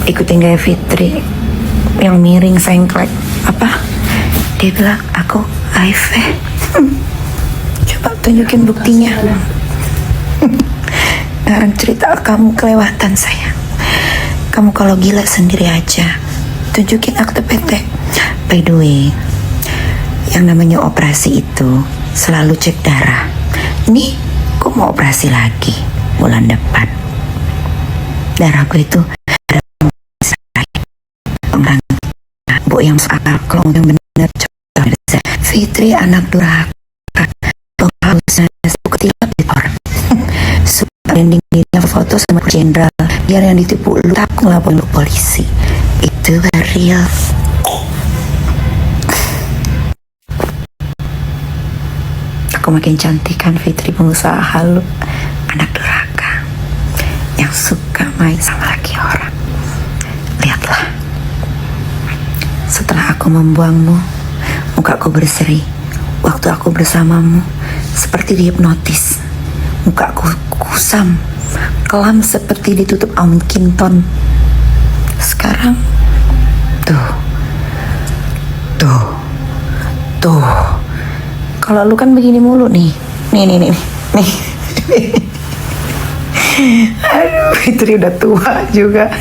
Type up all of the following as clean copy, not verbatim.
ikutin gaya Fitri yang miring sengklek. Apa? Dia bilang aku HIV. Coba tunjukin buktinya. Ngarang cerita kamu kelewatan sayang. Kamu kalau gila sendiri aja. Tunjukin akte PT. By the way, yang namanya operasi itu selalu cek darah. Nih, gue mau operasi lagi bulan depan. Darah gue itu orang bu yang akal kalau yang bener. Fitri anak durhaka. Lo harusnya ketilap di orang. Branding dirinya foto sama jenderal biar yang ditipu lu tak ngelaporin lu polisi. Itu real. Aku makin cantik kan Fitri, pengusaha halu, anak durhaka yang suka main sama laki orang. Lihatlah, setelah aku membuangmu, mukaku berseri. Waktu aku bersamamu seperti dihipnotis. Mukaku kusam, kelam seperti ditutup amun kinton. Sekarang, tuh. Kalau lu kan begini mulu nih. Nih. Aduh, Fitri udah tua juga.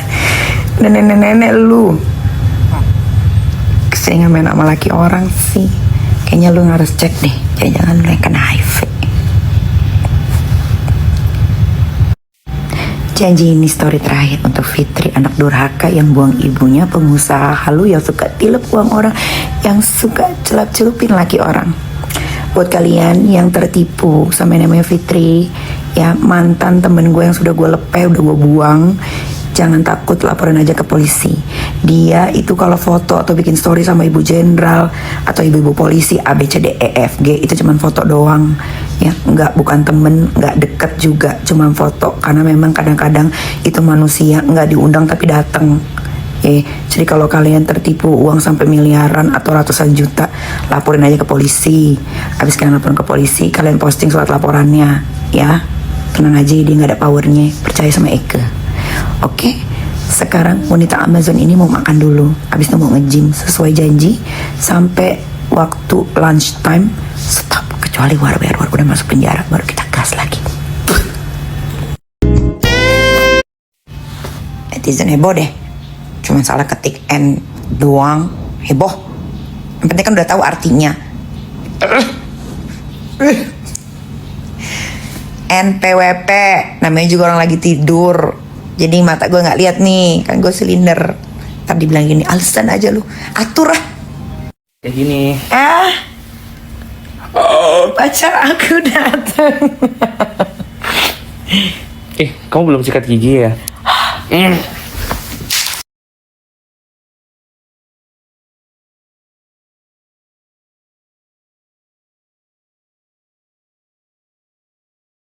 Nenek lu. Keseringan main sama laki orang sih. Kayaknya lu harus cek deh. Jangan lu yang kena HIV. Janji ini story terakhir untuk Fitri, anak durhaka yang buang ibunya, pengusaha halu yang suka tilep uang orang, yang suka celup-celupin laki orang. Buat kalian yang tertipu sama yang namanya Fitri, ya mantan temen gue yang sudah gue lepeh, udah gue buang, jangan takut, laporin aja ke polisi. Dia itu kalau foto atau bikin story sama ibu jenderal atau ibu-ibu polisi A, B, C, D, E, F, G, itu cuman foto doang. Ya, bukan temen, nggak deket juga, cuman foto. Karena memang kadang-kadang itu manusia nggak diundang tapi datang. Jadi kalau kalian tertipu uang sampai miliaran atau ratusan juta, laporin aja ke polisi. Habis kalian laporin ke polisi, kalian posting surat laporannya, ya. Tenang aja, dia nggak ada powernya. Percaya sama Eke. Oke, sekarang wanita Amazon ini mau makan dulu. Habis itu mau nge-gym sesuai janji. Sampai waktu lunch time, stop. Kecuali war udah masuk penjara, baru kita gas lagi. Netizen heboh deh. Cuma salah ketik N doang, heboh. Yang penting kan udah tahu artinya. NPWP, namanya juga orang lagi tidur. Jadi mata gue nggak lihat nih, kan gue silinder. Tadi bilang gini, alasan aja lu, atur lah. Kayak gini. Pacar aku datang. Kamu belum sikat gigi ya?